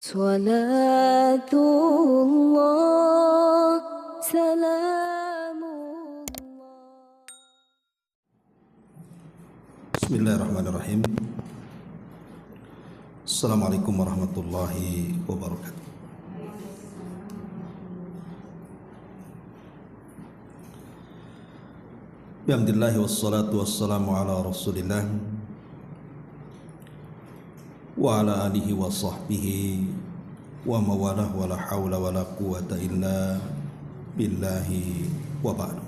Salatullah, salamullah. Bismillahirrahmanirrahim. Assalamualaikum warahmatullahi wabarakatuh. Bihamdillahi wassalatu wassalamu ala rasulillah wa ala alihi wa sahbihi wa mawalah wa la hawla wa la quwata illa billahi wa ba'du.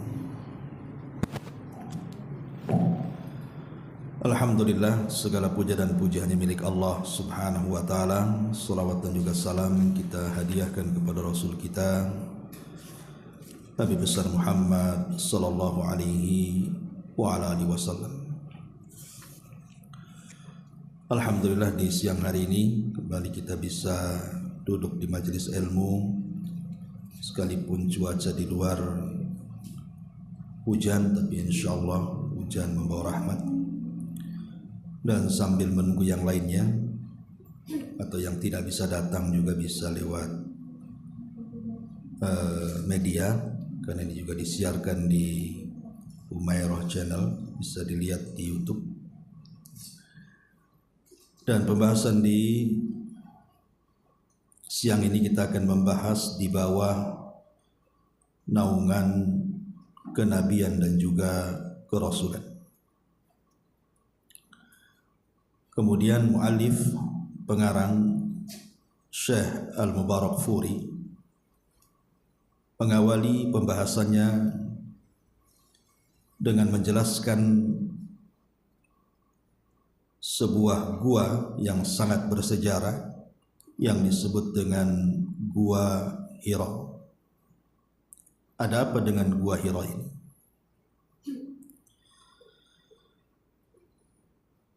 Alhamdulillah, segala puja dan pujiannya milik Allah subhanahu wa ta'ala. Salawat dan juga salam kita hadiahkan kepada Rasul kita Nabi besar Muhammad sallallahu alaihi wa ala alihi wasallam. Alhamdulillah, di siang hari ini kembali kita bisa duduk di majelis ilmu, sekalipun cuaca di luar hujan, tapi insyaallah hujan membawa rahmat. Dan sambil menunggu yang lainnya atau yang tidak bisa datang juga bisa lewat media, karena ini juga disiarkan di Umairah Channel, bisa dilihat di YouTube. Dan pembahasan di siang ini kita akan membahas di bawah naungan kenabian dan juga kerasulan. Kemudian muallif pengarang Syekh Al-Mubarakfuri mengawali pembahasannya dengan menjelaskan sebuah gua yang sangat bersejarah yang disebut dengan Gua Hira. Ada apa dengan Gua Hira ini?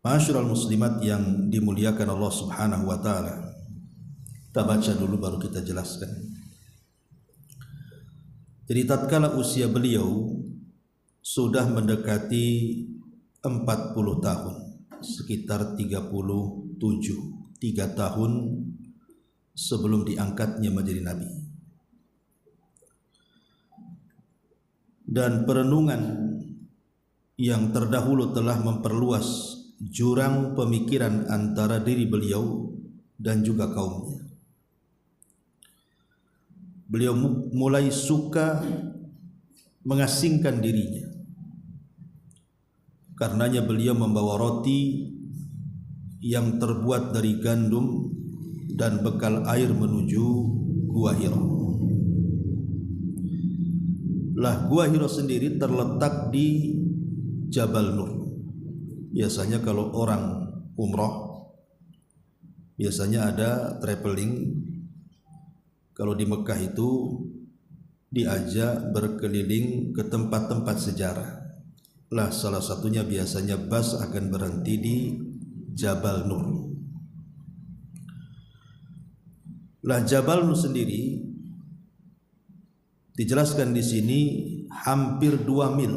Ma'asyiral muslimat yang dimuliakan Allah subhanahu wa ta'ala, kita baca dulu baru kita jelaskan. Jadi tatkala usia beliau sudah mendekati 40 tahun, sekitar 3 tahun sebelum diangkatnya menjadi nabi. Dan perenungan yang terdahulu telah memperluas jurang pemikiran antara diri beliau dan juga kaumnya. Beliau mulai suka mengasingkan dirinya. Karenanya beliau membawa roti yang terbuat dari gandum dan bekal air menuju Gua Hira. Lah Gua Hira sendiri terletak di Jabal Nur. Biasanya kalau orang umroh, biasanya ada traveling. Kalau di Mekah itu diajak berkeliling ke tempat-tempat sejarah. Lah salah satunya biasanya bus akan berhenti di Jabal Nur. Lah Jabal Nur sendiri dijelaskan di sini hampir 2 mil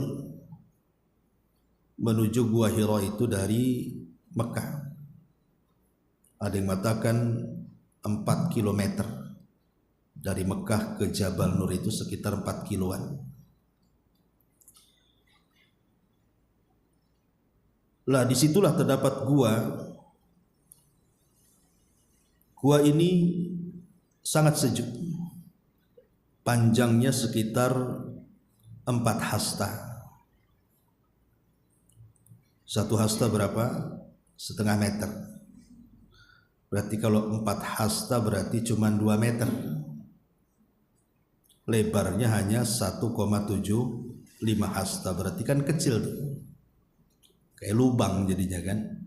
menuju Gua Hira itu dari Mekah. Ada yang mengatakan 4 kilometer dari Mekah ke Jabal Nur itu sekitar 4 kiloan. Lah disitulah terdapat gua. Gua ini sangat sejuk. Panjangnya sekitar 4 hasta. 1 hasta berapa? Setengah meter. Berarti kalau 4 hasta berarti cuma 2 meter. Lebarnya hanya 1,75 hasta. Berarti kan kecil tuh. Kayak lubang jadinya kan.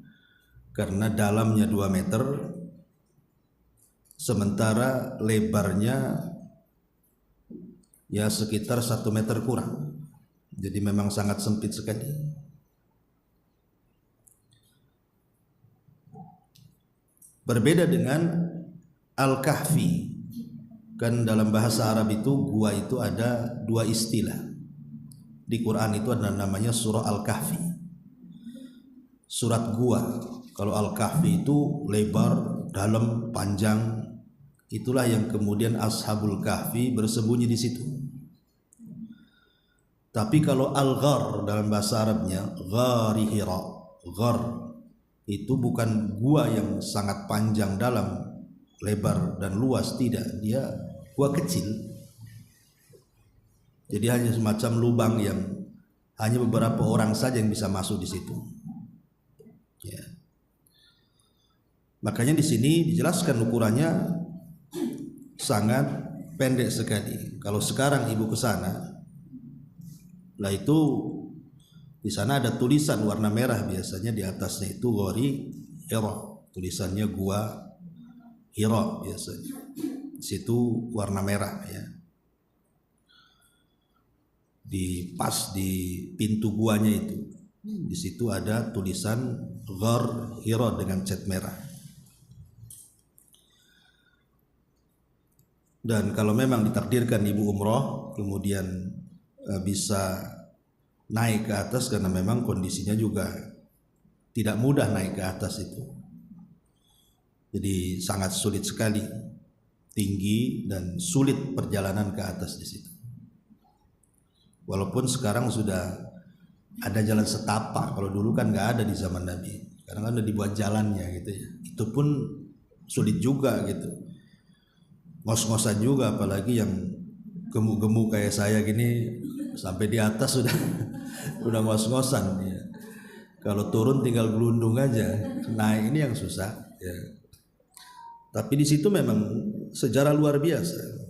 Karena dalamnya 2 meter, sementara lebarnya ya sekitar 1 meter kurang. Jadi memang sangat sempit sekali. Berbeda dengan Al-Kahfi. Kan dalam bahasa Arab itu gua itu ada 2 istilah. Di Quran itu ada namanya surah Al-Kahfi. Surat gua. Kalau Al-Kahfi itu lebar, dalam, panjang, Itulah yang kemudian Ashabul Kahfi bersembunyi di situ. Tapi kalau al-ghar dalam bahasa Arabnya, ghari Hira, ghar itu bukan gua yang sangat panjang dalam, lebar dan luas, tidak, dia gua kecil. Jadi hanya semacam lubang yang hanya beberapa orang saja yang bisa masuk di situ. Ya. Makanya di sini dijelaskan ukurannya sangat pendek sekali. Kalau sekarang ibu ke sana, lah itu di sana ada tulisan warna merah, biasanya di atasnya itu Ghari Hira, tulisannya gua Hira biasanya. Di situ warna merah ya. Pas di pintu guanya itu, di situ ada tulisan Ghar Hira dengan cat merah. Dan kalau memang ditakdirkan ibu umroh kemudian bisa naik ke atas, karena memang kondisinya juga tidak mudah naik ke atas itu. Jadi sangat sulit sekali, tinggi dan sulit perjalanan ke atas di situ. Walaupun sekarang sudah ada jalan setapak, kalau dulu kan nggak ada di zaman Nabi. Sekarang kan udah dibuat jalannya gitu ya. Itu pun sulit juga gitu. Ngos-ngosan juga, apalagi yang gemuk-gemuk kayak saya gini, sampai di atas sudah udah ngos-ngosan ya. Kalau turun tinggal gelundung aja, naik ini yang susah ya. Tapi di situ memang sejarah luar biasa.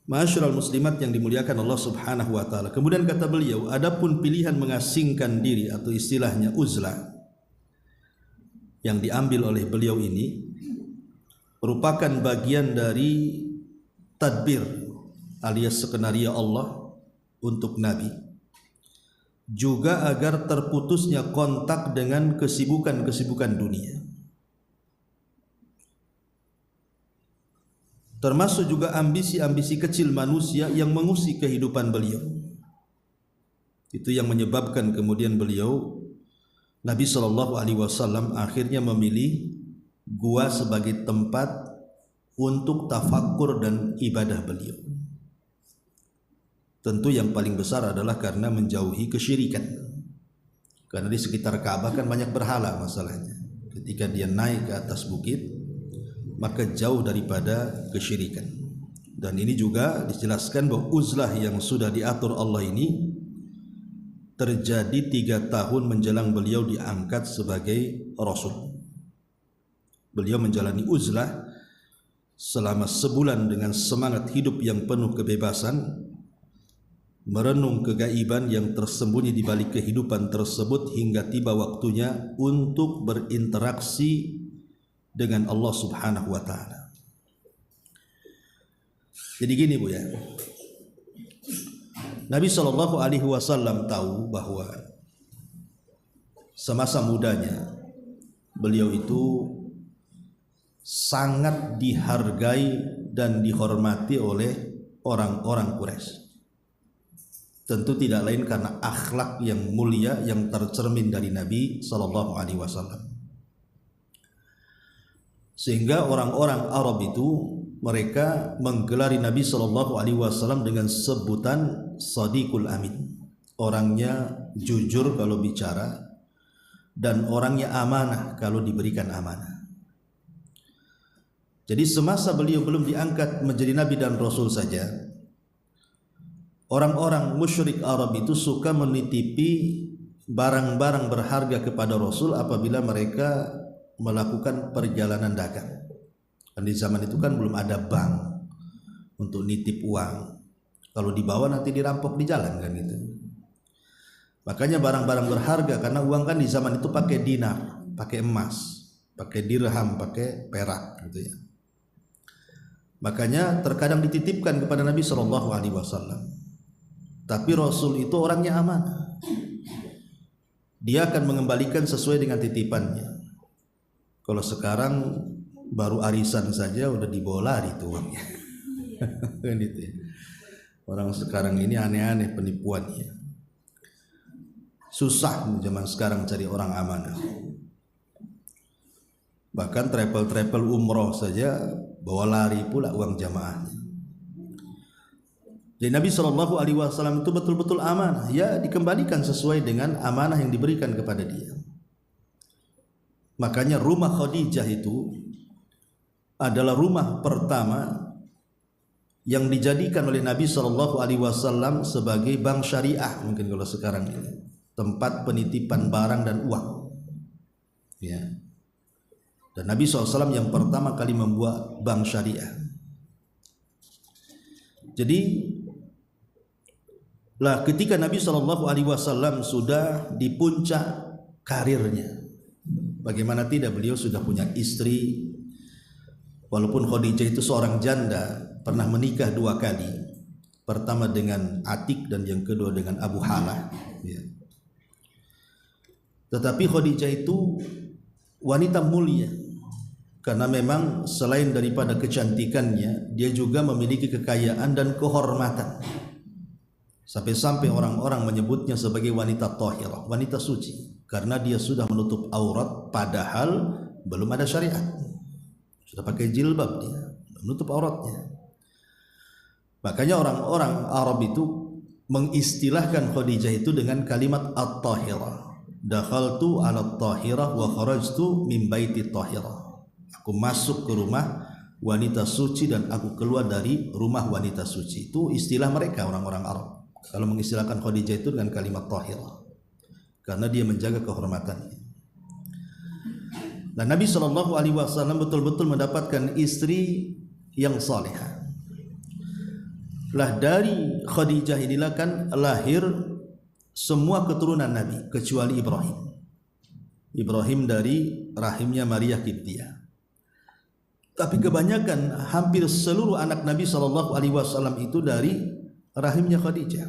Ma'asyiral muslimat yang dimuliakan Allah Subhanahu wa taala. Kemudian kata beliau, adapun pilihan mengasingkan diri atau istilahnya uzlah yang diambil oleh beliau ini merupakan bagian dari tadbir alias skenario Allah untuk Nabi, juga agar terputusnya kontak dengan kesibukan-kesibukan dunia. Termasuk juga ambisi-ambisi kecil manusia yang mengusik kehidupan beliau. Itu yang menyebabkan kemudian beliau, Nabi SAW akhirnya memilih gua sebagai tempat untuk tafakkur dan ibadah beliau. Tentu yang paling besar adalah karena menjauhi kesyirikan. Karena di sekitar Ka'bah kan banyak berhala masalahnya. Ketika dia naik ke atas bukit, maka jauh daripada kesyirikan. Dan ini juga dijelaskan bahwa uzlah yang sudah diatur Allah ini terjadi 3 tahun menjelang beliau diangkat sebagai Rasul. Beliau menjalani uzlah selama sebulan dengan semangat hidup yang penuh kebebasan, merenung kegaiban yang tersembunyi di balik kehidupan tersebut hingga tiba waktunya untuk berinteraksi dengan Allah Subhanahu wa taala. Jadi gini Bu ya. Nabi SAW tahu bahwa semasa mudanya beliau itu sangat dihargai dan dihormati oleh orang-orang Quraisy. Tentu tidak lain karena akhlak yang mulia yang tercermin dari Nabi SAW. Sehingga orang-orang Arab itu mereka menggelari Nabi SAW dengan sebutan Shadiqul Amin, orangnya jujur kalau bicara dan orangnya amanah kalau diberikan amanah. Jadi semasa beliau belum diangkat menjadi Nabi dan Rasul saja, orang-orang musyrik Arab itu suka menitipi barang-barang berharga kepada Rasul apabila mereka melakukan perjalanan dagang. Dan di zaman itu kan belum ada bank untuk nitip uang. Kalau dibawa nanti dirampok di jalan kan gitu. Makanya barang-barang berharga, karena uang kan di zaman itu pakai dinar, pakai emas, pakai dirham, pakai perak gitu ya. Makanya terkadang dititipkan kepada Nabi SAW. Tapi Rasul itu orangnya amanah. Dia akan mengembalikan sesuai dengan titipannya. Kalau sekarang baru arisan saja udah dibawa lari tuh uangnya. Kan itu ya. Orang sekarang ini aneh-aneh penipuannya. Susah zaman sekarang cari orang amanah. Bahkan travel umroh saja bawa lari pula uang jamaahnya. Jadi Nabi SAW itu betul-betul amanah, ya dikembalikan sesuai dengan amanah yang diberikan kepada dia. Makanya rumah Khadijah itu adalah rumah pertama yang dijadikan oleh Nabi SAW sebagai bank syariah, mungkin kalau sekarang ini, tempat penitipan barang dan uang. Ya. Dan Nabi SAW yang pertama kali membuat bank syariah. Jadi ketika Nabi SAW sudah di puncak karirnya, bagaimana tidak, beliau sudah punya istri. Walaupun Khadijah itu seorang janda, pernah menikah 2 kali. Pertama dengan Atik dan yang kedua dengan Abu Halah. Ya. Tetapi Khadijah itu wanita mulia, karena memang selain daripada kecantikannya, dia juga memiliki kekayaan dan kehormatan. Sampai-sampai orang-orang menyebutnya sebagai wanita thahirah, wanita suci, karena dia sudah menutup aurat padahal belum ada syariat. Sudah pakai jilbab, dia menutup auratnya. Makanya orang-orang Arab itu mengistilahkan Khadijah itu dengan kalimat at-tahirah. Dakhaltu ala at-tahirah wa kharajtu min baiti tahirah. Aku masuk ke rumah wanita suci dan aku keluar dari rumah wanita suci. Itu istilah mereka orang-orang Arab. Kalau mengistilahkan Khadijah itu dengan kalimat tahirah, karena dia menjaga kehormatannya. Dan Nabi SAW betul-betul mendapatkan istri yang salihah. Dari Khadijah inilah kan lahir semua keturunan Nabi kecuali Ibrahim. Ibrahim dari rahimnya Maria Qibtiyah. Tapi kebanyakan, hampir seluruh anak Nabi SAW itu dari rahimnya Khadijah.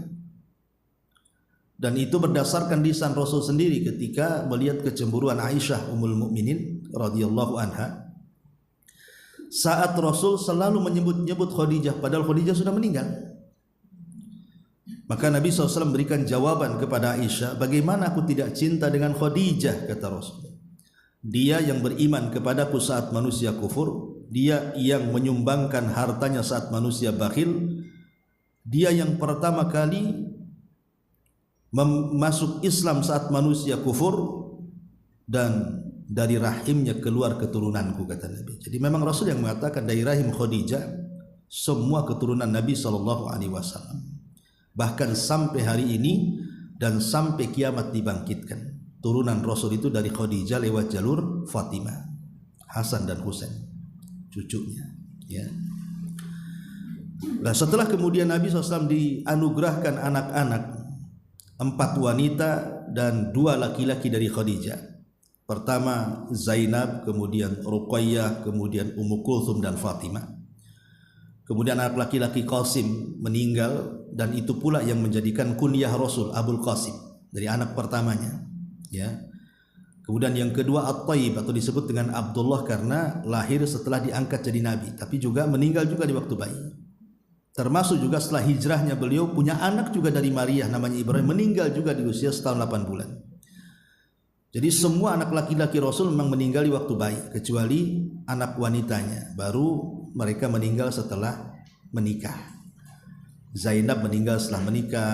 Dan itu berdasarkan lisan Rasul sendiri ketika melihat kecemburuan Aisyah Ummul Mukminin radhiyallahu anha. Saat Rasul selalu menyebut-nyebut Khadijah padahal Khadijah sudah meninggal. Maka Nabi SAW berikan jawaban kepada Aisyah, bagaimana aku tidak cinta dengan Khadijah, kata Rasul. Dia yang beriman kepadaku saat manusia kufur, dia yang menyumbangkan hartanya saat manusia bakhil, dia yang pertama kali masuk Islam saat manusia kufur, dan dari rahimnya keluar keturunanku, kata Nabi. Jadi memang Rasul yang mengatakan dari rahim Khadijah semua keturunan Nabi SAW. Bahkan sampai hari ini dan sampai kiamat dibangkitkan, turunan Rasul itu dari Khadijah lewat jalur Fatimah, Hasan dan Husain, cucunya. Ya. Nah, setelah kemudian Nabi SAW dianugerahkan anak-anak, 4 wanita dan 2 laki-laki dari Khadijah. Pertama Zainab, kemudian Ruqayyah, kemudian Ummu Kulthum dan Fatimah. Kemudian anak laki-laki Qasim meninggal, dan itu pula yang menjadikan kunyah Rasul Abul Qasim dari anak pertamanya. Ya. Kemudian yang kedua At-Tayyib atau disebut dengan Abdullah karena lahir setelah diangkat jadi nabi, tapi juga meninggal juga di waktu bayi. Termasuk juga setelah hijrahnya beliau punya anak juga dari Maria namanya Ibrahim, meninggal juga di usia setahun 8 bulan. Jadi semua anak laki-laki Rasul memang meninggal di waktu bayi, kecuali anak wanitanya, baru mereka meninggal setelah menikah. Zainab meninggal setelah menikah,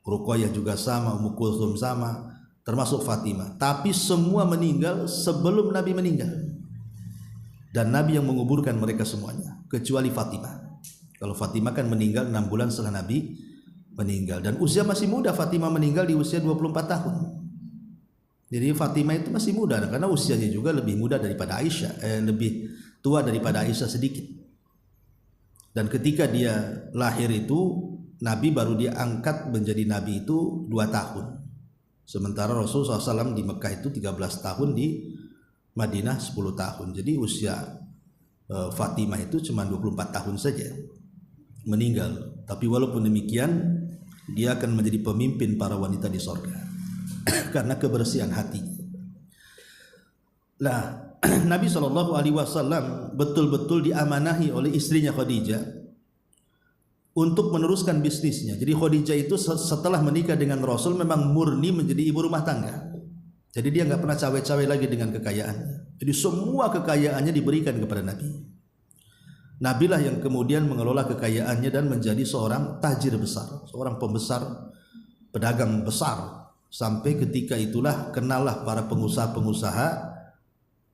Ruqayyah juga sama, Ummu Kulthum sama, termasuk Fatimah. Tapi semua meninggal sebelum Nabi meninggal, dan Nabi yang menguburkan mereka semuanya, kecuali Fatimah. Kalau Fatimah kan meninggal 6 bulan setelah Nabi meninggal, dan usia masih muda. Fatimah meninggal di usia 24 tahun. Jadi Fatimah itu masih muda, karena usianya juga lebih muda daripada Aisyah, lebih tua daripada Aisyah sedikit. Dan ketika dia lahir itu Nabi baru diangkat menjadi Nabi itu 2 tahun. Sementara Rasulullah SAW di Mekah itu 13 tahun, di Madinah 10 tahun. Jadi usia Fatimah itu cuma 24 tahun saja meninggal. Tapi walaupun demikian dia akan menjadi pemimpin para wanita di sorga karena kebersihan hati. Nah, Nabi SAW betul-betul diamanahi oleh istrinya Khadijah untuk meneruskan bisnisnya. Jadi Khadijah itu setelah menikah dengan Rasul memang murni menjadi ibu rumah tangga. Jadi dia nggak pernah cawe-cawe lagi dengan kekayaannya. Jadi semua kekayaannya diberikan kepada Nabi. Nabilah yang kemudian mengelola kekayaannya dan menjadi seorang tajir besar, seorang pembesar, pedagang besar. Sampai ketika itulah kenallah para pengusaha-pengusaha,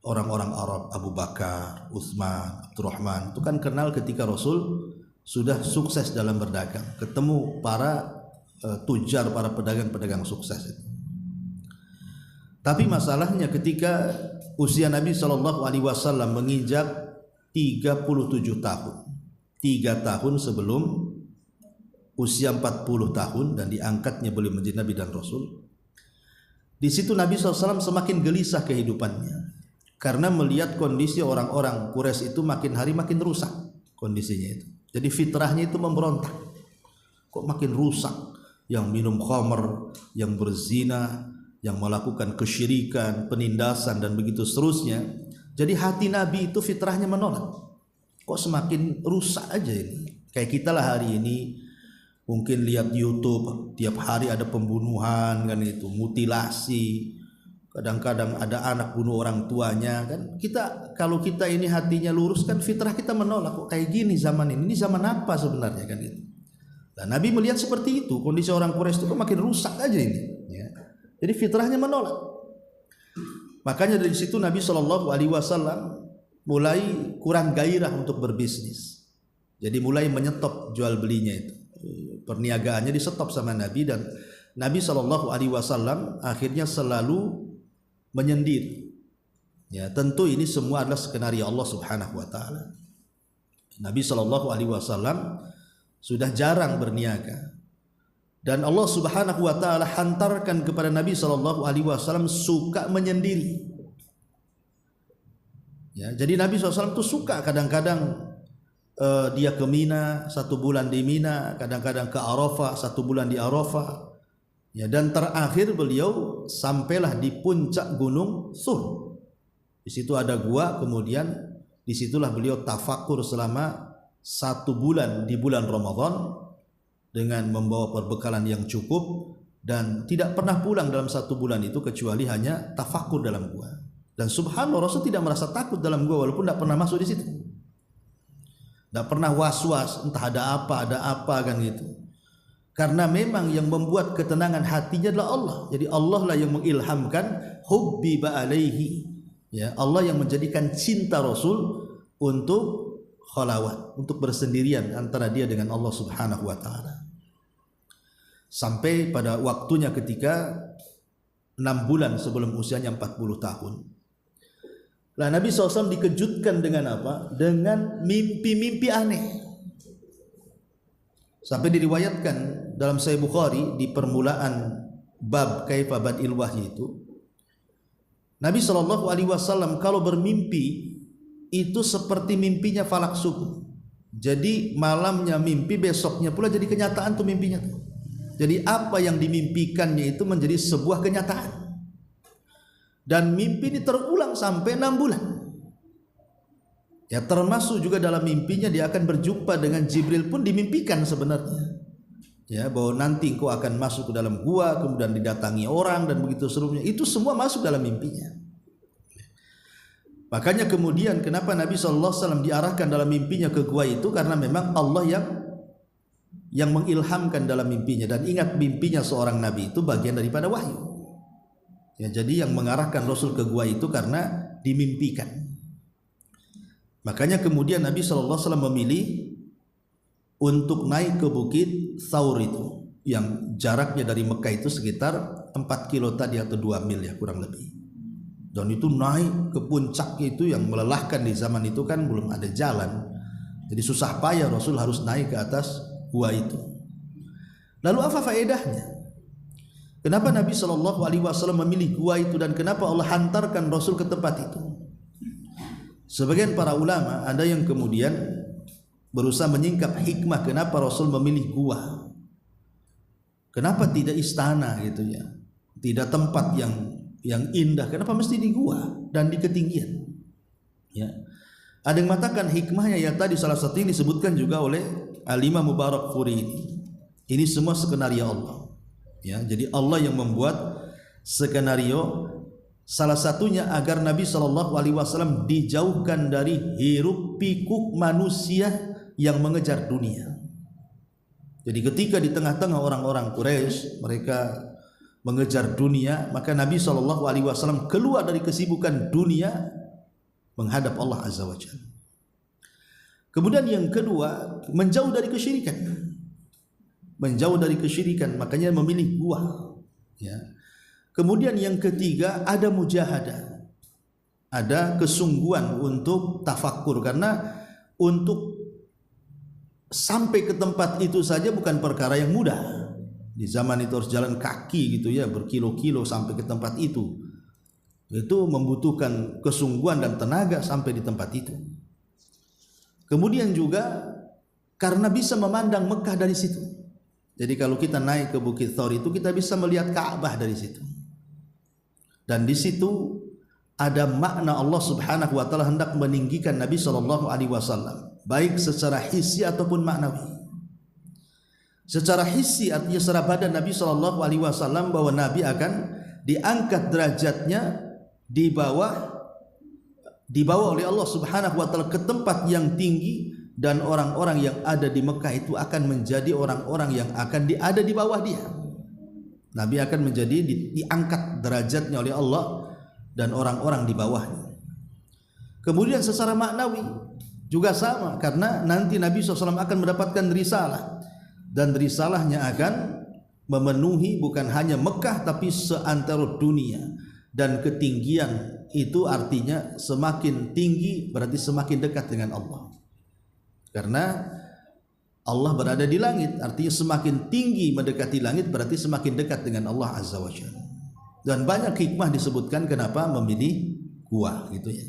orang-orang Arab, Abu Bakar, Utsman, Abdurrahman. Itu kan kenal ketika Rasul sudah sukses dalam berdagang. Ketemu para tujar, para pedagang-pedagang sukses itu. Tapi masalahnya ketika usia Nabi SAW menginjak 37 tahun, 3 tahun sebelum usia 40 tahun dan diangkatnya beliau menjadi Nabi dan Rasul. Di situ Nabi SAW semakin gelisah kehidupannya karena melihat kondisi orang-orang Quraisy itu makin hari makin rusak kondisinya itu. Jadi fitrahnya itu memberontak. Kok makin rusak? Yang minum khamr, yang berzina, yang melakukan kesyirikan, penindasan dan begitu seterusnya. Jadi hati Nabi itu fitrahnya menolak. Kok semakin rusak aja ini? Kayak kita lah hari ini mungkin lihat YouTube tiap hari ada pembunuhan kan itu, mutilasi. Kadang-kadang ada anak bunuh orang tuanya kan. Kita kalau kita ini hatinya lurus kan fitrah kita menolak. Kok kayak gini zaman ini? Ini zaman apa sebenarnya kan itu? Nah, Nabi melihat seperti itu, kondisi orang Quraisy itu kok makin rusak aja ini, ya. Jadi fitrahnya menolak. Makanya dari situ Nabi SAW mulai kurang gairah untuk berbisnis. Jadi mulai menyetop jual belinya itu. Perniagaannya disetop sama Nabi dan Nabi SAW akhirnya selalu menyendiri. Ya, tentu ini semua adalah skenario Allah Subhanahu wa taala. Nabi SAW sudah jarang berniaga. Dan Allah Subhanahu wa taala hantarkan kepada Nabi SAW suka menyendiri. Ya, jadi Nabi SAW itu suka kadang-kadang dia ke Mina 1 bulan di Mina, kadang-kadang ke Arafah 1 bulan di Arafah. Ya, dan terakhir beliau sampailah di puncak gunung Thur. Di situ ada gua, kemudian disitulah beliau tafakur selama 1 bulan di bulan Ramadan dengan membawa perbekalan yang cukup dan tidak pernah pulang dalam 1 bulan itu kecuali hanya tafakur dalam gua. Dan subhanallah Rasul tidak merasa takut dalam gua walaupun tidak pernah masuk di situ. Tidak pernah was-was entah ada apa kan gitu. Karena memang yang membuat ketenangan hatinya adalah Allah. Jadi Allah lah yang mengilhamkan hubbiba alaihi. Ya, Allah yang menjadikan cinta Rasul untuk khalawat, untuk bersendirian antara dia dengan Allah Subhanahu wa taala. Sampai pada waktunya ketika 6 bulan sebelum usianya 40 tahun. Lah Nabi SAW dikejutkan dengan apa? Dengan mimpi-mimpi aneh. Sampai diriwayatkan dalam Sahih Bukhari di permulaan bab kaifa badil wahyi itu, Nabi SAW kalau bermimpi itu seperti mimpinya falak subuh. Jadi malamnya mimpi, besoknya pula jadi kenyataan tuh mimpinya tuh. Jadi apa yang dimimpikannya itu menjadi sebuah kenyataan. Dan mimpi ini terulang sampai 6 bulan. Ya, termasuk juga dalam mimpinya dia akan berjumpa dengan Jibril pun dimimpikan sebenarnya. Ya, bahwa nanti engkau akan masuk ke dalam gua, kemudian didatangi orang dan begitu seterusnya. Itu semua masuk dalam mimpinya. Makanya kemudian kenapa Nabi SAW diarahkan dalam mimpinya ke gua itu karena memang Allah yang mengilhamkan dalam mimpinya. Dan ingat, mimpinya seorang Nabi itu bagian daripada wahyu. Ya, jadi yang mengarahkan Rasul ke gua itu karena dimimpikan. Makanya kemudian Nabi SAW memilih untuk naik ke bukit Thaur itu, yang jaraknya dari Mekah itu sekitar 4 kilo tadi atau 2 mil ya kurang lebih. Dan itu naik ke puncak itu yang melelahkan, di zaman itu kan belum ada jalan. Jadi susah payah Rasul harus naik ke atas gua itu. Lalu apa faedahnya? Kenapa Nabi SAW memilih gua itu dan kenapa Allah hantarkan Rasul ke tempat itu? Sebagian para ulama ada yang kemudian berusaha menyingkap hikmah kenapa Rasul memilih gua. Kenapa tidak istana gitu ya? Tidak tempat yang indah. Kenapa mesti di gua dan di ketinggian? Ya. Ada yang mengatakan hikmahnya ya tadi salah satu yang disebutkan juga oleh Al-Imam Mubarakfuri ini. Ini semua skenario Allah. Ya, jadi Allah yang membuat skenario Salah satunya agar Nabi SAW dijauhkan dari hiruk pikuk manusia yang mengejar dunia. Jadi ketika di tengah-tengah orang-orang Quraisy mereka mengejar dunia, maka Nabi SAW keluar dari kesibukan dunia menghadap Allah Azza wa Jalla. Kemudian yang kedua, menjauh dari kesyirikan. Menjauh dari kesyirikan, makanya memilih gua, ya. Kemudian yang ketiga, ada mujahadah, ada kesungguhan untuk tafakur, karena untuk sampai ke tempat itu saja bukan perkara yang mudah. Di zaman itu harus jalan kaki gitu ya, berkilo-kilo sampai ke tempat itu. Itu membutuhkan kesungguhan dan tenaga sampai di tempat itu. Kemudian juga karena bisa memandang Mekah dari situ. Jadi kalau kita naik ke Bukit Thor itu kita bisa melihat Ka'bah dari situ. Dan di situ ada makna Allah Subhanahu wa taala hendak meninggikan Nabi sallallahu alaihi wasallam, baik secara hissi ataupun maknawi. Secara hissi artinya secara badan Nabi sallallahu alaihi wasallam bahwa Nabi akan diangkat derajatnya dibawa oleh Allah Subhanahu wa taala ke tempat yang tinggi, dan orang-orang yang ada di Mekah itu akan menjadi orang-orang yang akan ada di bawah dia. Nabi akan menjadi diangkat derajatnya oleh Allah dan orang-orang di bawahnya. Kemudian secara maknawi juga sama, karena nanti Nabi SAW akan mendapatkan risalah, dan risalahnya akan memenuhi bukan hanya Mekah tapi seantero dunia. Dan ketinggian itu artinya semakin tinggi berarti semakin dekat dengan Allah, karena Allah berada di langit, artinya semakin tinggi mendekati langit berarti semakin dekat dengan Allah Azza wa Jalla. Dan banyak hikmah disebutkan kenapa memilih gua gitu ya.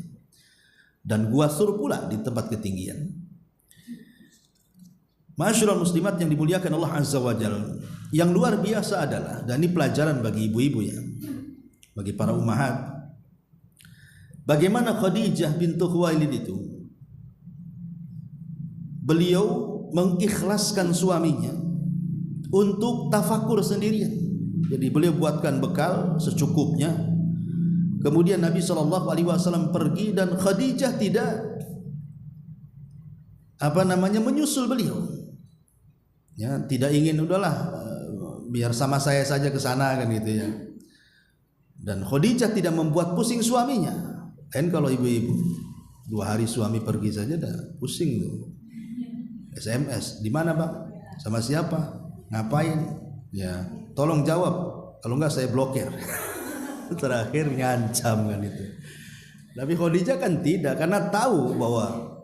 Dan gua Sur pula di tempat ketinggian. Ma'asyiral muslimat yang dimuliakan Allah Azza wa Jalla, yang luar biasa adalah, dan ini pelajaran bagi ibu-ibu ya, bagi para ummahat, bagaimana Khadijah bintu Khuwailid itu beliau mengikhlaskan suaminya untuk tafakur sendirian. Jadi beliau buatkan bekal secukupnya. Kemudian Nabi SAW pergi dan Khadijah tidak menyusul beliau. Ya, tidak ingin udahlah biar sama saya saja ke sana kan gitu ya. Dan Khadijah tidak membuat pusing suaminya. Kan kalau ibu-ibu 2 hari suami pergi saja dah pusing tuh. SMS, di mana Bang? Sama siapa? Ngapain? Ya, tolong jawab. Kalau enggak saya blokir. Terakhir ngancam kan itu. Tapi Khadijah kan tidak, karena tahu bahwa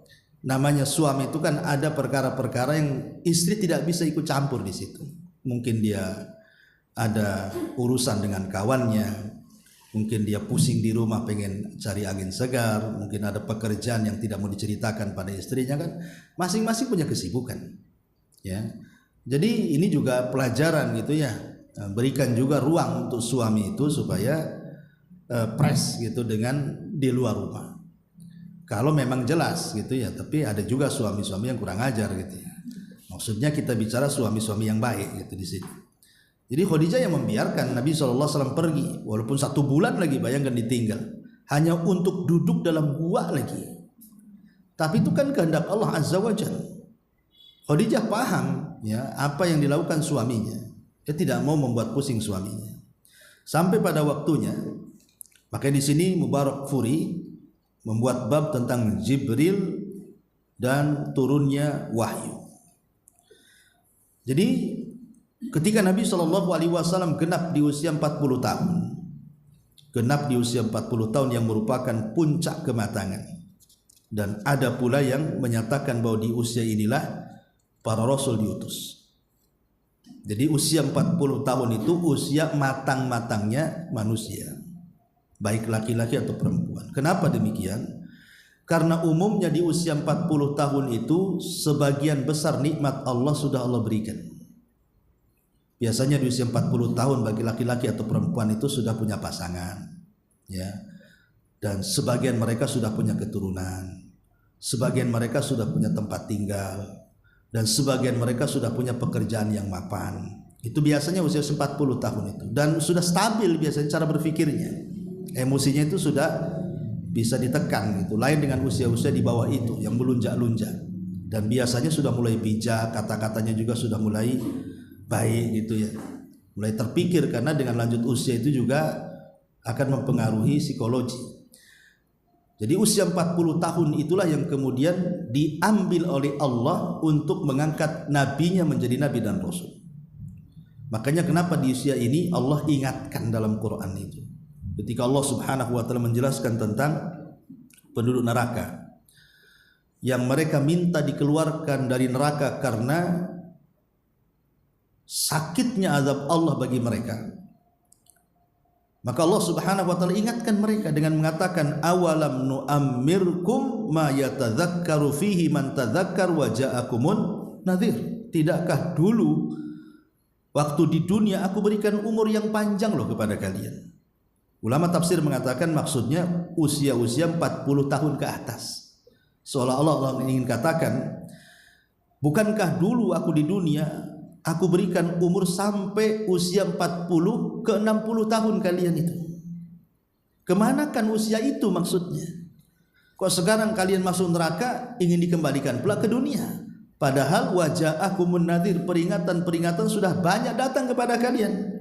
namanya suami itu kan ada perkara-perkara yang istri tidak bisa ikut campur di situ. Mungkin dia ada urusan dengan kawannya, mungkin dia pusing di rumah pengen cari angin segar, mungkin ada pekerjaan yang tidak mau diceritakan pada istrinya kan, masing-masing punya kesibukan ya. Jadi ini juga pelajaran gitu ya, berikan juga ruang untuk suami itu supaya press gitu dengan di luar rumah kalau memang jelas gitu ya. Tapi ada juga suami-suami yang kurang ajar gitu ya. Maksudnya kita bicara suami-suami yang baik gitu di sini. Jadi Khadijah yang membiarkan Nabi SAW pergi, walaupun 1 bulan lagi, bayangkan ditinggal, hanya untuk duduk dalam gua lagi. Tapi itu kan kehendak Allah Azza wa Jalla. Khadijah paham ya apa yang dilakukan suaminya. Dia tidak mau membuat pusing suaminya. Sampai pada waktunya, maka di sini Mubarak Furi membuat bab tentang Jibril dan turunnya wahyu. Jadi ketika Nabi SAW genap di usia 40 tahun, genap di usia 40 tahun yang merupakan puncak kematangan, dan ada pula yang menyatakan bahwa di usia inilah para rasul diutus. Jadi usia 40 tahun itu usia matang-matangnya manusia, baik laki-laki atau perempuan. Kenapa demikian? Karena umumnya di usia 40 tahun itu sebagian besar nikmat Allah sudah Allah berikan. Biasanya di usia 40 tahun bagi laki-laki atau perempuan itu sudah punya pasangan ya. Dan sebagian mereka sudah punya keturunan, sebagian mereka sudah punya tempat tinggal, dan sebagian mereka sudah punya pekerjaan yang mapan. Itu biasanya usia 40 tahun itu, dan sudah stabil biasanya cara berpikirnya Emosinya itu sudah bisa ditekan gitu. Lain dengan usia-usia di bawah itu yang melunjak-lunjak. Dan biasanya sudah mulai bijak, kata-katanya juga sudah mulai baik gitu ya. Mulai terpikir, karena dengan lanjut usia itu juga akan mempengaruhi psikologi. Jadi usia 40 tahun itulah yang kemudian diambil oleh Allah untuk mengangkat nabinya menjadi nabi dan rasul. Makanya kenapa di usia ini Allah ingatkan dalam Quran itu. Ketika Allah Subhanahu wa taala menjelaskan tentang penduduk neraka yang mereka minta dikeluarkan dari neraka karena sakitnya azab Allah bagi mereka. Maka Allah Subhanahu wa taala ingatkan mereka dengan mengatakan, awalam nu'ammirkum ma yatadzakkaru fihi man tadzakkar wa ja'akumun nadhir. Tidakkah dulu waktu di dunia aku berikan umur yang panjang loh kepada kalian. Ulama tafsir mengatakan maksudnya usia-usia 40 tahun ke atas. Seolah-olah Allah ingin katakan, bukankah dulu aku di dunia aku berikan umur sampai usia 40 ke 60 tahun kalian itu. Kemanakan usia itu maksudnya? Kok sekarang kalian masuk neraka ingin dikembalikan pula ke dunia? Padahal waja'akumun nadhir, peringatan-peringatan sudah banyak datang kepada kalian.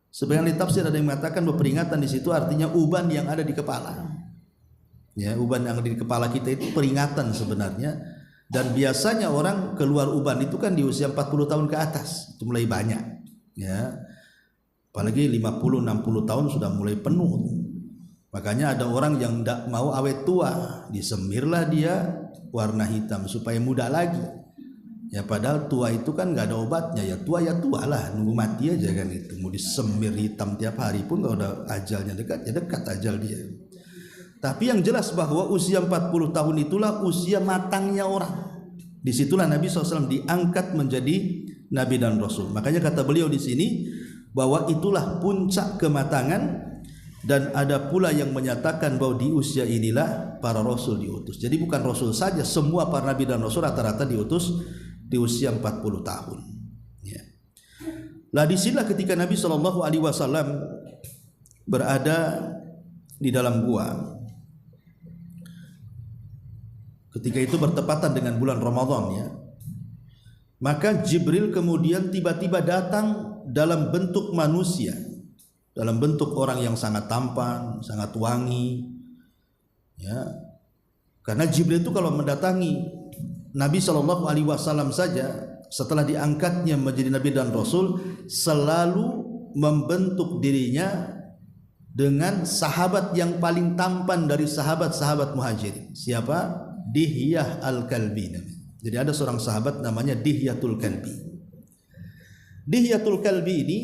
Sebagian ahli tafsir ada yang mengatakan bahwa peringatan di situ artinya uban yang ada di kepala. Ya, uban yang ada di kepala kita itu peringatan sebenarnya. Dan biasanya orang keluar uban itu kan di usia 40 tahun ke atas, itu mulai banyak. Ya, apalagi 50-60 tahun sudah mulai penuh. Makanya ada orang yang tidak mau awet tua, disemirlah dia warna hitam supaya muda lagi. Ya padahal tua itu kan nggak ada obatnya, ya tua lah, nunggu mati aja kan itu. Mau disemir hitam tiap hari pun kalau udah ajalnya dekat, ya dekat ajal dia. Tapi yang jelas bahwa usia 40 tahun itulah usia matangnya orang. Disitulah Nabi SAW diangkat menjadi Nabi dan Rasul. Makanya kata beliau di sini bahwa itulah puncak kematangan. Dan ada pula yang menyatakan bahwa di usia inilah para Rasul diutus. Jadi bukan Rasul saja, semua para Nabi dan Rasul rata-rata diutus di usia 40 tahun. Ya. Lah disinilah ketika Nabi SAW berada di dalam gua. Ketika itu bertepatan dengan bulan Ramadan ya. Maka Jibril kemudian tiba-tiba datang dalam bentuk manusia, dalam bentuk orang yang sangat tampan, sangat wangi. Ya. Karena Jibril itu kalau mendatangi Nabi SAW saja setelah diangkatnya menjadi Nabi dan Rasul selalu membentuk dirinya dengan sahabat yang paling tampan dari sahabat-sahabat Muhajirin. Siapa? Dihyah al-Kalbi. Jadi ada seorang sahabat namanya Dihyatul Kalbi. Dihyatul Kalbi ini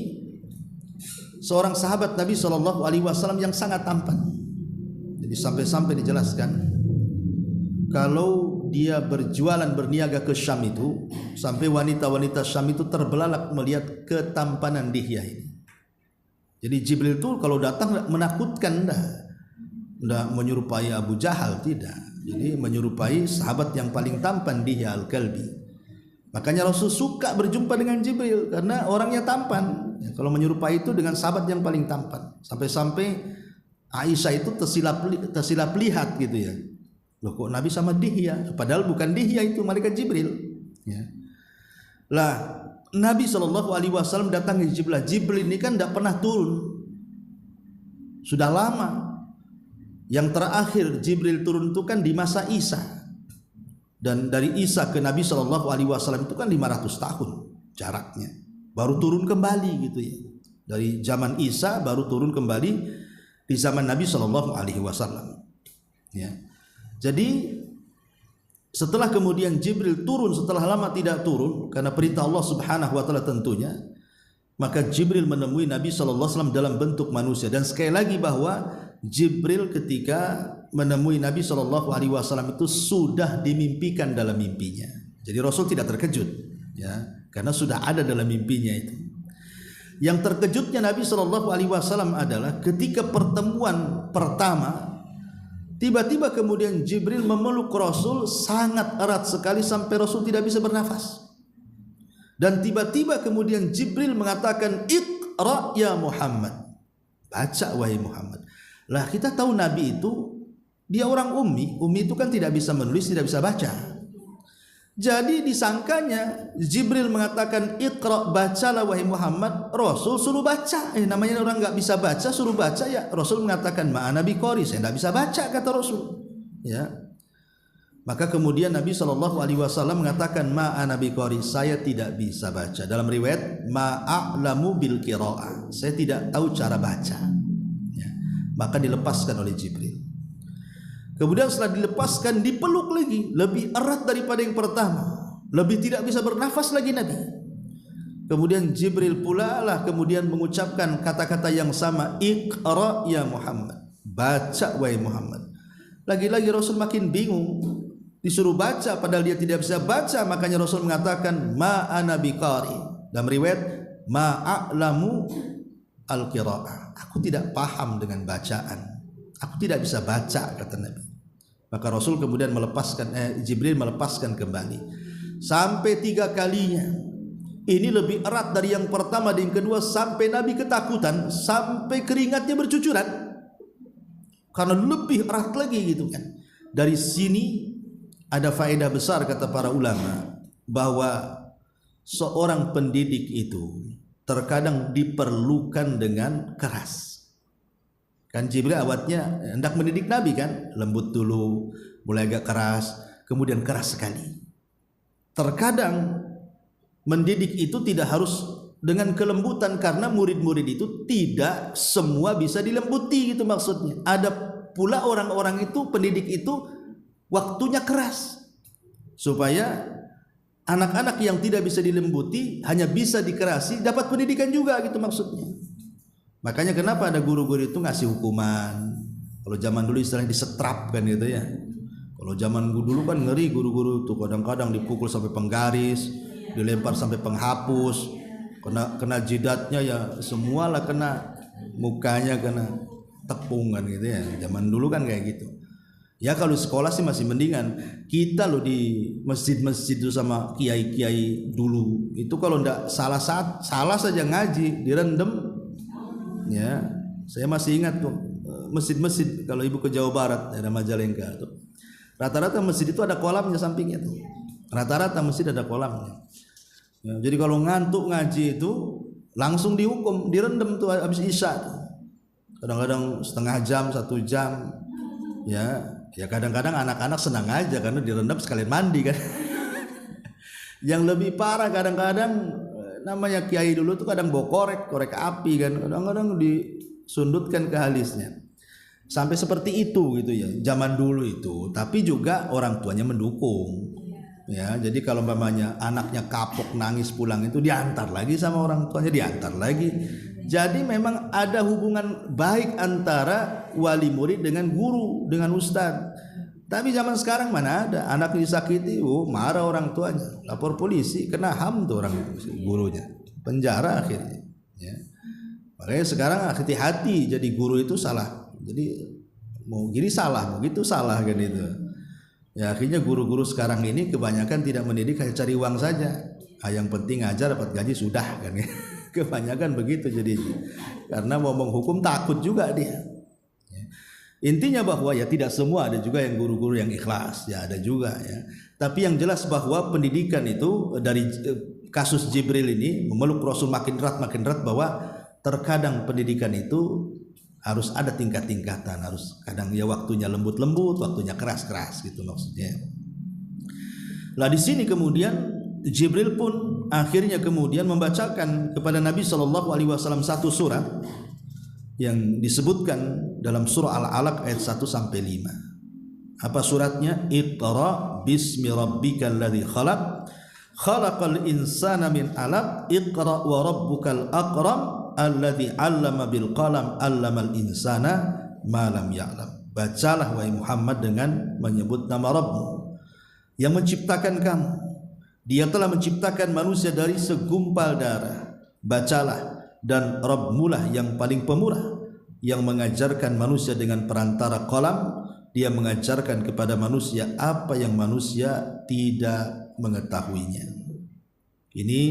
seorang sahabat Nabi SAW yang sangat tampan. Jadi sampai-sampai dijelaskan kalau dia berjualan berniaga ke Syam itu, sampai wanita-wanita Syam itu terbelalak melihat ketampanan Dihyah ini. Jadi Jibril itu kalau datang menakutkan, enggak menyerupai Abu Jahal, tidak. Jadi menyerupai sahabat yang paling tampan, Dihyah al-Kalbi. Makanya Rasul suka berjumpa dengan Jibril karena orangnya tampan. Ya, kalau menyerupai itu dengan sahabat yang paling tampan. Sampai-sampai Aisyah itu tersilap lihat gitu ya. Loh kok Nabi sama Dihyah? Padahal bukan Dihyah, itu malaikat Jibril. Ya. Lah Nabi SAW datang ke Jibril. Jibril ini kan tidak pernah turun. Sudah lama. Yang terakhir Jibril turun itu kan di masa Isa. Dan dari Isa ke Nabi SAW itu kan 500 tahun jaraknya. Baru turun kembali gitu ya. Dari zaman Isa baru turun kembali di zaman Nabi SAW. Ya. Jadi setelah kemudian Jibril turun, setelah lama tidak turun karena perintah Allah Subhanahu wa taala tentunya, maka Jibril menemui Nabi SAW dalam bentuk manusia. Dan sekali lagi bahwa Jibril ketika menemui Nabi SAW itu sudah dimimpikan dalam mimpinya. Jadi Rasul tidak terkejut ya, karena sudah ada dalam mimpinya itu. Yang terkejutnya Nabi SAW adalah ketika pertemuan pertama, tiba-tiba kemudian Jibril memeluk Rasul sangat erat sekali sampai Rasul tidak bisa bernafas. Dan tiba-tiba kemudian Jibril mengatakan, Iqra ya Muhammad, baca wahai Muhammad. Lah kita tahu Nabi itu dia orang ummi. Ummi itu kan tidak bisa menulis, tidak bisa baca. Jadi disangkanya Jibril mengatakan Iqra, bacalah wahai Muhammad. Rasul suruh baca. Namanya orang nggak bisa baca suruh baca ya. Rasul mengatakan ma'ana biqari, saya nggak bisa baca kata Rasul. Ya. Maka kemudian Nabi SAW mengatakan ma'ana biqari, saya tidak bisa baca. Dalam riwayat ma'a'lamu bil qira'ah, saya tidak tahu cara baca. Ya. Maka dilepaskan oleh Jibril. Kemudian setelah dilepaskan dipeluk lagi, lebih erat daripada yang pertama, lebih tidak bisa bernafas lagi Nabi. Kemudian Jibril pula lah kemudian mengucapkan kata-kata yang sama, Iqra ya Muhammad, baca wahai Muhammad. Lagi-lagi Rasul makin bingung, disuruh baca padahal dia tidak bisa baca. Makanya Rasul mengatakan ma ana biqari, dalam riwayat ma a'lamu al-qira'ah, aku tidak paham dengan bacaan, aku tidak bisa baca kata Nabi. Maka Rasul kemudian Jibril melepaskan kembali sampai 3 kalinya. Ini lebih erat dari yang pertama dan yang kedua, sampai Nabi ketakutan, sampai keringatnya bercucuran karena lebih erat lagi gitu kan. Dari sini ada faedah besar kata para ulama, bahwa seorang pendidik itu terkadang diperlukan dengan keras. Kan Jibril awalnya hendak mendidik Nabi kan, lembut dulu, mulai agak keras, kemudian keras sekali. Terkadang mendidik itu tidak harus dengan kelembutan, karena murid-murid itu tidak semua bisa dilembuti gitu maksudnya. Ada pula orang-orang itu, pendidik itu waktunya keras, supaya anak-anak yang tidak bisa dilembuti, hanya bisa dikerasi, dapat pendidikan juga gitu maksudnya. Makanya kenapa ada guru-guru itu ngasih hukuman. Kalau zaman dulu istilahnya disetrap kan gitu ya. Kalau zaman dulu kan ngeri guru-guru tuh, kadang-kadang dipukul sampai penggaris, dilempar sampai penghapus, kena jidatnya ya semualah kena, mukanya kena tepungan gitu ya. Zaman dulu kan kayak gitu. Ya kalau sekolah sih masih mendingan. Kita loh di masjid-masjid itu sama kiai-kiai dulu itu kalau ndak salah saja ngaji direndam. Ya, saya masih ingat tuh masjid-masjid kalau ibu ke Jawa Barat daerah Majalengka tuh. Rata-rata masjid itu ada kolamnya sampingnya tuh. Rata-rata masjid ada kolamnya. Ya, jadi kalau ngantuk ngaji itu langsung dihukum, direndam tuh habis isya tuh. Kadang-kadang setengah jam, 1 jam. Ya kadang-kadang anak-anak senang aja karena direndam sekalian mandi kan. Yang lebih parah kadang-kadang namanya kiai dulu tuh kadang bawa korek api kan, kadang-kadang disundutkan ke alisnya. Sampai seperti itu gitu ya zaman dulu itu. Tapi juga orang tuanya mendukung. Ya, jadi kalau umpamanya anaknya kapok nangis pulang itu diantar lagi sama orang tuanya, diantar lagi. Jadi memang ada hubungan baik antara wali murid dengan guru, dengan ustadz. Tapi zaman sekarang mana ada, anak disakiti, marah orang tuanya, lapor polisi, kena HAM tuh orang gurunya, penjara akhirnya. Ya. Makanya sekarang hati-hati, jadi guru itu salah, jadi mau gini salah, mau gitu salah kan itu. Ya akhirnya guru-guru sekarang ini kebanyakan tidak mendidik, hanya cari uang saja. Yang penting ngajar dapat gaji sudah kan. Kebanyakan begitu jadi, karena mau menghukum takut juga dia. Intinya bahwa ya tidak semua, ada juga yang guru-guru yang ikhlas, ya ada juga ya. Tapi yang jelas bahwa pendidikan itu dari kasus Jibril ini memeluk Rasul makin erat bahwa terkadang pendidikan itu harus ada tingkat-tingkatan, harus kadang ya waktunya lembut-lembut, waktunya keras-keras gitu maksudnya. Lah di sini kemudian Jibril pun akhirnya kemudian membacakan kepada Nabi SAW satu surat yang disebutkan dalam surah Al-Alaq ayat 1 sampai 5. Apa suratnya? Iqra bismi rabbikal ladzi khalaq, khalaqal insana min 'alaq, iqra wa rabbukal akram alladzi 'allama bil qalam 'allamal insana ma lam ya'lam. Bacalah wahai Muhammad dengan menyebut nama Rabbmu yang menciptakan kamu. Dia telah menciptakan manusia dari segumpal darah. Bacalah, dan Rabbmu lah yang paling pemurah, yang mengajarkan manusia dengan perantara qalam. Dia mengajarkan kepada manusia apa yang manusia tidak mengetahuinya. Ini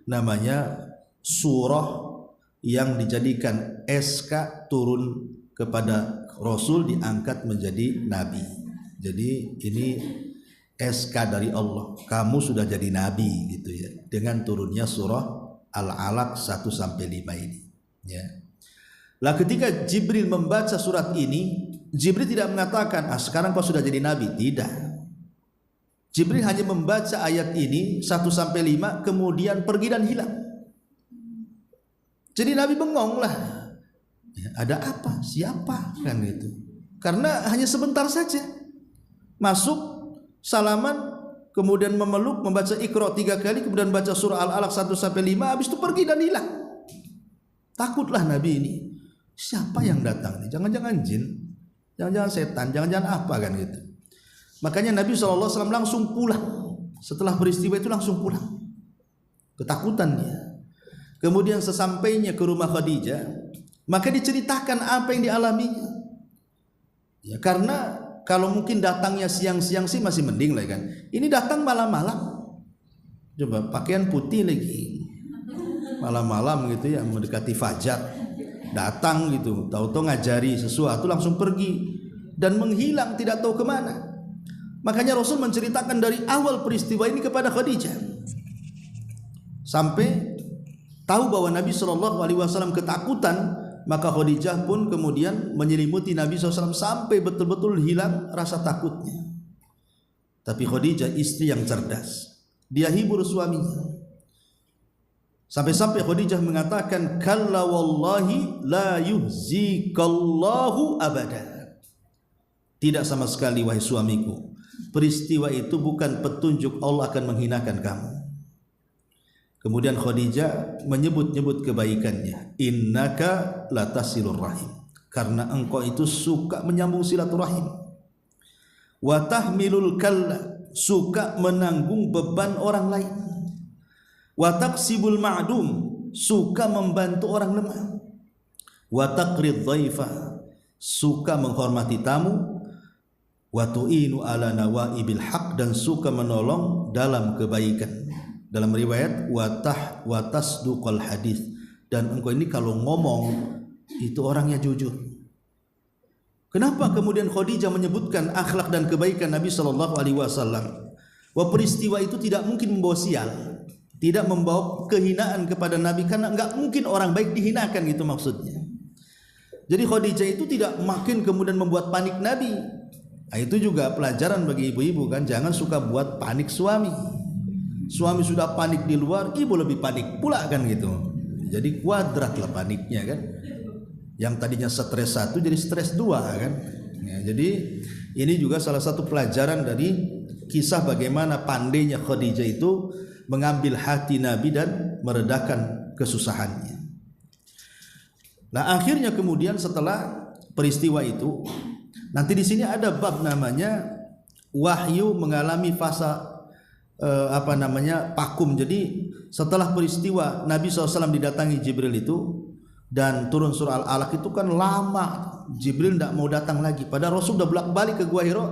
namanya surah yang dijadikan SK turun kepada Rasul diangkat menjadi nabi. Jadi ini SK dari Allah, kamu sudah jadi nabi gitu ya, dengan turunnya surah Al-Alaq 1-5 ini ya. Lah ketika Jibril membaca surat ini, Jibril tidak mengatakan sekarang kau sudah jadi nabi, tidak. Jibril hanya membaca ayat ini 1-5 kemudian pergi dan hilang. Jadi Nabi bengong lah ya, ada apa, siapa kan gitu, karena hanya sebentar saja masuk, salaman, kemudian memeluk, membaca Iqra 3 kali, kemudian baca surah Al-Alaq 1-5, habis itu pergi dan hilang. Takutlah Nabi ini, siapa yang datang nih? Jangan-jangan jin, jangan-jangan setan, jangan-jangan apa kan gitu. Makanya Nabi SAW langsung pulang. Setelah peristiwa itu langsung pulang, ketakutan dia. Kemudian sesampainya ke rumah Khadijah, maka diceritakan apa yang dialaminya ya, karena kalau mungkin datangnya siang-siang sih masih mending lah kan. Ini datang malam-malam. Coba pakaian putih lagi. Malam-malam gitu ya, mendekati fajar. Datang gitu, tahu-tahu ngajari sesuatu langsung pergi dan menghilang tidak tahu kemana. Makanya Rasul menceritakan dari awal peristiwa ini kepada Khadijah. Sampai tahu bahwa Nabi SAW ketakutan, maka Khadijah pun kemudian menyelimuti Nabi SAW sampai betul-betul hilang rasa takutnya. Tapi Khadijah istri yang cerdas, dia hibur suaminya. Sampai-sampai Khadijah mengatakan, kalla wallahi la yuhzikallahu abada. Tidak sama sekali wahai suamiku, peristiwa itu bukan petunjuk Allah akan menghinakan kamu. Kemudian Khadijah menyebut-nyebut kebaikannya, innaka latasilur rahim, karena engkau itu suka menyambung silaturahim. Wa tahmilul kalla, suka menanggung beban orang lain. Wa taqsibul ma'dum, suka membantu orang lemah. Wa taqrid dhaifa, suka menghormati tamu. Wa tu'inu ala nawaibil haq, dan suka menolong dalam kebaikan. Dalam riwayat wa tasduqal hadis, dan engkau ini kalau ngomong itu orangnya jujur. Kenapa kemudian Khadijah menyebutkan akhlak dan kebaikan Nabi SAW? Bahwa peristiwa itu tidak mungkin membawa sial, tidak membawa kehinaan kepada Nabi, karena enggak mungkin orang baik dihinakan, gitu maksudnya. Jadi Khadijah itu tidak makin kemudian membuat panik Nabi. Nah, itu juga pelajaran bagi ibu-ibu kan, jangan suka buat panik suami. Suami sudah panik di luar, ibu lebih panik pula kan gitu. Jadi kuadrat lah paniknya kan. Yang tadinya stres 1 jadi stres 2 kan. Ya, jadi ini juga salah satu pelajaran dari kisah bagaimana pandainya Khadijah itu mengambil hati Nabi dan meredakan kesusahannya. Nah, akhirnya kemudian setelah peristiwa itu, nanti di sini ada bab namanya wahyu mengalami fase pakum. Jadi setelah peristiwa Nabi SAW didatangi Jibril itu dan turun surah Al-Alaq itu kan lama, Jibril tidak mau datang lagi. Padahal Rasul sudah bolak-balik ke Gua Hira,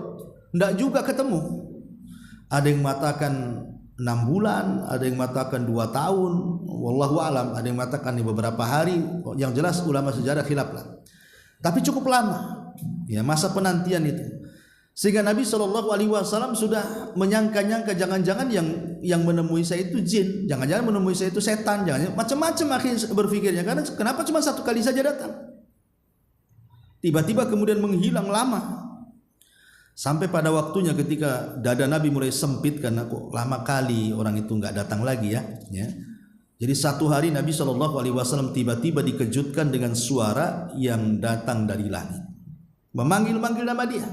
tidak juga ketemu. Ada yang mengatakan 6 bulan, ada yang mengatakan 2 tahun, wallahu alam, ada yang mengatakan beberapa hari. Yang jelas ulama sejarah khilaf lah. Tapi cukup lama ya masa penantian itu. Sehingga Nabi SAW sudah menyangka-nyangka, jangan-jangan yang menemui saya itu jin, jangan-jangan menemui saya itu setan, jangan macam-macam akhirnya berpikirnya. Karena kenapa cuma 1 kali saja datang, tiba-tiba kemudian menghilang lama, sampai pada waktunya ketika dada Nabi mulai sempit karena kok lama kali orang itu nggak datang lagi ya. Jadi 1 hari Nabi SAW tiba-tiba dikejutkan dengan suara yang datang dari langit, memanggil-manggil nama dia.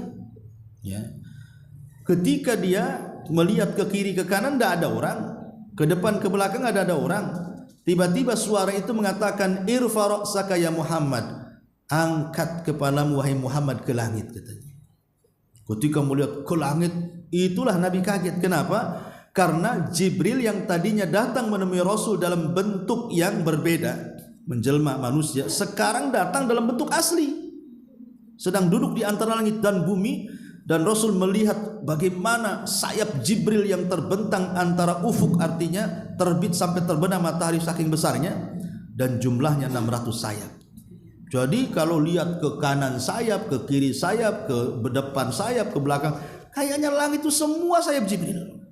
Ya. Ketika dia melihat ke kiri ke kanan tidak ada orang, ke depan ke belakang ada orang. Tiba-tiba suara itu mengatakan, irfa ra'saka ya Muhammad, angkat kepalamu wahai Muhammad ke langit, katanya. Ketika melihat ke langit, itulah Nabi kaget. Kenapa? Karena Jibril yang tadinya datang menemui Rasul dalam bentuk yang berbeda, menjelma manusia, sekarang datang dalam bentuk asli, sedang duduk di antara langit dan bumi. Dan Rasul melihat bagaimana sayap Jibril yang terbentang antara ufuk, artinya terbit sampai terbenam matahari saking besarnya, dan jumlahnya 600 sayap. Jadi kalau lihat ke kanan sayap, ke kiri sayap, ke depan sayap, ke belakang, kayaknya langit itu semua sayap Jibril.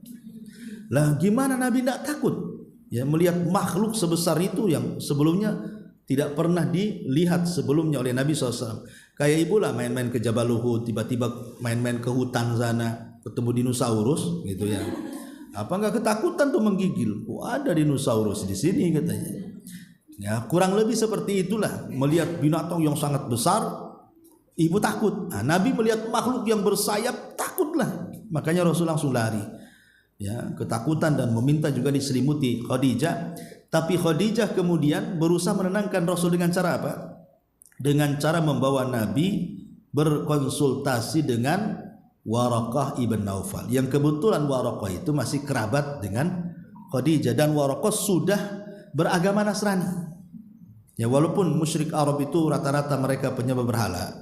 Lah gimana Nabi tidak takut ya melihat makhluk sebesar itu yang sebelumnya tidak pernah dilihat sebelumnya oleh Nabi SAW. Kayak ibu lah main-main ke Jabal Uhud, tiba-tiba main-main ke hutan sana, ketemu dinosaurus gitu ya. Apa enggak ketakutan tuh menggigil? Oh, ada dinosaurus di sini katanya. Ya, kurang lebih seperti itulah, melihat binatang yang sangat besar, ibu takut. Nah, Nabi melihat makhluk yang bersayap, takutlah. Makanya Rasul langsung lari. Ya, ketakutan dan meminta juga diselimuti Khadijah. Tapi Khadijah kemudian berusaha menenangkan Rasul dengan cara apa? Dengan cara membawa Nabi berkonsultasi dengan Waraqah ibn Naufal, yang kebetulan Waraqah itu masih kerabat dengan Khadijah, dan Waraqah sudah beragama Nasrani. Ya, walaupun musyrik Arab itu rata-rata mereka penyembah berhala,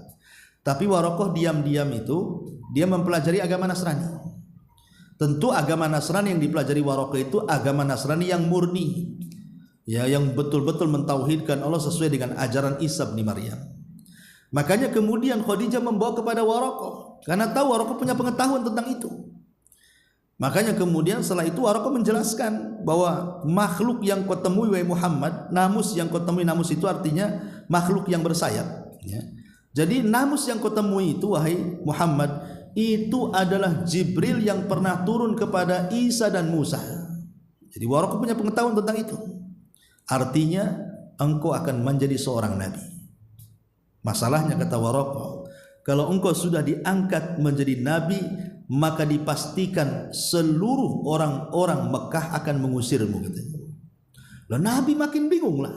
tapi Waraqah diam-diam itu dia mempelajari agama Nasrani. Tentu agama Nasrani yang dipelajari Waraqah itu agama Nasrani yang murni, ya, yang betul-betul mentauhidkan Allah sesuai dengan ajaran Isa bin Maryam. Makanya kemudian Khadijah membawa kepada Waraqah karena tahu Waraqah punya pengetahuan tentang itu. Makanya kemudian setelah itu Waraqah menjelaskan bahwa makhluk yang kau temui wahai Muhammad, namus yang kau temui, namus itu artinya makhluk yang bersayap, ya. Jadi namus yang kau temui itu wahai Muhammad itu adalah Jibril yang pernah turun kepada Isa dan Musa. Jadi Waraqah punya pengetahuan tentang itu. Artinya engkau akan menjadi seorang nabi. Masalahnya kata Waraqah, kalau engkau sudah diangkat menjadi nabi, maka dipastikan seluruh orang-orang Mekah akan mengusirmu katanya. Lah Nabi makin bingung lah.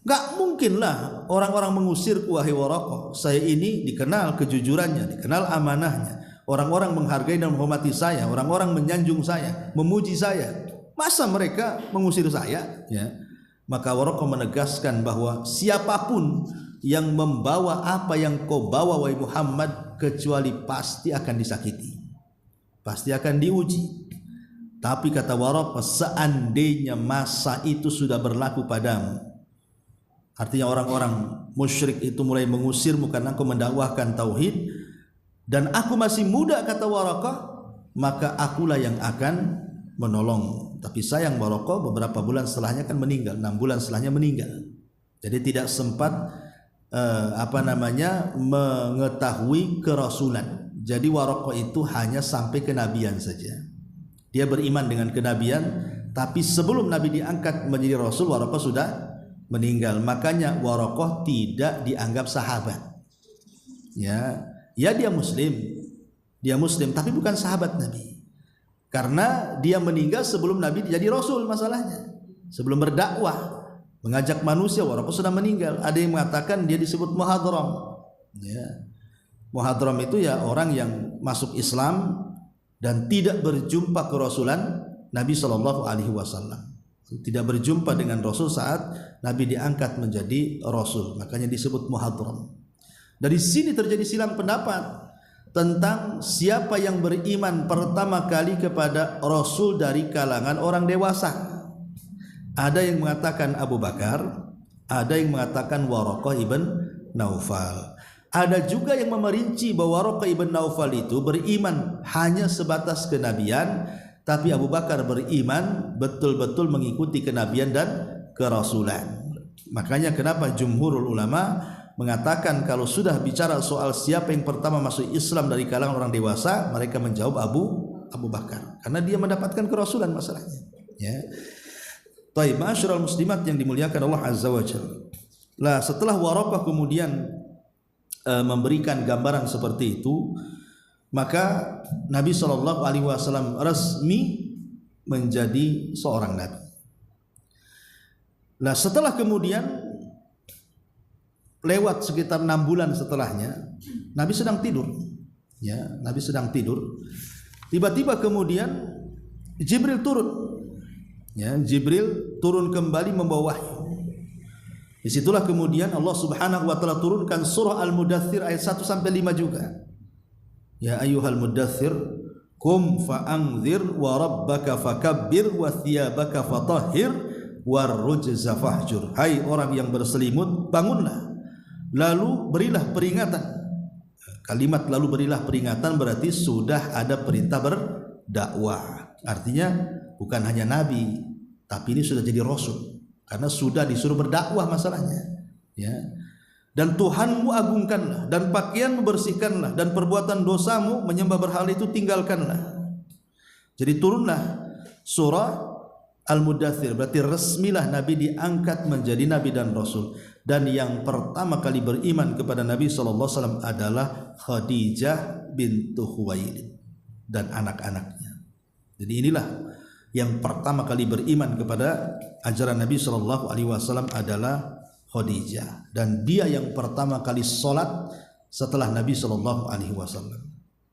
Gak mungkin lah orang-orang mengusirku wahai Waraqah. Saya ini dikenal kejujurannya, dikenal amanahnya. Orang-orang menghargai dan menghormati saya, orang-orang menyanjung saya, memuji saya. Masa mereka mengusir saya? Ya. Maka Waraqah menegaskan bahwa siapapun yang membawa apa yang kau bawa wahai Muhammad, kecuali pasti akan disakiti, pasti akan diuji. Tapi kata Waraqah, seandainya masa itu sudah berlaku padamu, artinya orang-orang musyrik itu mulai mengusirmu karena engkau mendakwahkan tauhid, dan aku masih muda kata Waraqah, maka akulah yang akan menolong. Tapi sayang Waraqah beberapa bulan setelahnya kan meninggal, 6 bulan setelahnya meninggal. Jadi tidak sempat mengetahui kerasulan. Jadi Waraqah itu hanya sampai kenabian saja. Dia beriman dengan kenabian, tapi sebelum Nabi diangkat menjadi Rasul, Waraqah sudah meninggal. Makanya Waraqah tidak dianggap sahabat. Ya, dia Muslim, tapi bukan sahabat Nabi. Karena dia meninggal sebelum Nabi jadi Rasul, masalahnya. Sebelum berdakwah mengajak manusia, Waraqah sudah meninggal. Ada yang mengatakan dia disebut muhadram. Ya. Muhadram itu ya orang yang masuk Islam dan tidak berjumpa kerasulan Nabi SAW. Tidak berjumpa dengan Rasul saat Nabi diangkat menjadi Rasul. Makanya disebut muhadram. Dari sini terjadi silang pendapat tentang siapa yang beriman pertama kali kepada Rasul dari kalangan orang dewasa. Ada yang mengatakan Abu Bakar, ada yang mengatakan Waraqah ibn Naufal. Ada juga yang memerinci bahwa Waraqah ibn Naufal itu beriman hanya sebatas kenabian, tapi Abu Bakar beriman betul-betul mengikuti kenabian dan kerasulan. Makanya kenapa jumhurul ulama mengatakan kalau sudah bicara soal siapa yang pertama masuk Islam dari kalangan orang dewasa, mereka menjawab Abu Bakar, karena dia mendapatkan kerasulan masalahnya. Ya. Taib, ma'asyiral muslimat yang dimuliakan Allah Azza wa Jalla. Lah setelah Waraqah kemudian memberikan gambaran seperti itu, maka Nabi SAW resmi menjadi seorang nabi. Nah setelah kemudian lewat sekitar 6 bulan setelahnya, Nabi sedang tidur. Ya, Nabi sedang tidur. Tiba-tiba kemudian Jibril turun. Ya, Jibril turun kembali membawa wahyu. Disitulah kemudian Allah Subhanahu wa taala turunkan surah Al-Mudaththir ayat 1 sampai 5 juga. Ya ayyuhal mudaththir qum fa'anzir wa rabbaka fakabbir wa thiyabaka fatahhir war rujza fahjur. Hai orang yang berselimut, bangunlah. lalu berilah peringatan. Kalimat lalu berilah peringatan berarti sudah ada perintah berdakwah. Artinya bukan hanya nabi, tapi ini sudah jadi rasul karena sudah disuruh berdakwah masalahnya. Ya. Dan Tuhanmu agungkanlah, dan pakaianmu bersihkanlah, dan perbuatan dosamu menyembah berhala itu tinggalkanlah. Jadi turunlah surah Al-Mudaththir, berarti resmilah Nabi diangkat menjadi Nabi dan Rasul. Dan yang pertama kali beriman kepada Nabi SAW adalah Khadijah bintu Khuwailid dan anak-anaknya. Jadi inilah yang pertama kali beriman kepada ajaran Nabi SAW adalah Khadijah, dan dia yang pertama kali sholat setelah Nabi SAW.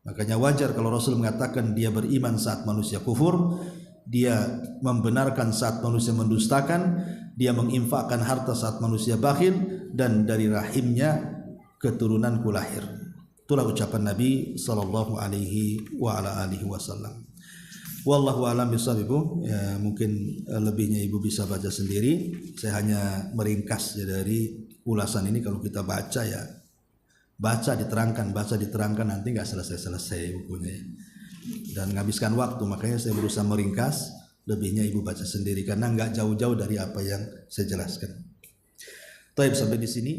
Makanya wajar kalau Rasul mengatakan dia beriman saat manusia kufur, dia membenarkan saat manusia mendustakan, dia menginfakkan harta saat manusia bakhil, dan dari rahimnya keturunanku lahir. Itulah ucapan Nabi sallallahu alaihi wa ala alihi wasallam. Wallahu a'lam bishawab. Ya, mungkin lebihnya ibu bisa baca sendiri. Saya hanya meringkas ya dari ulasan ini. Kalau kita baca ya baca diterangkan nanti nggak selesai bukunya ya. Dan menghabiskan waktu, makanya saya berusaha meringkas. Lebihnya ibu baca sendiri karena nggak jauh-jauh dari apa yang saya jelaskan. Baik, sampai di sini.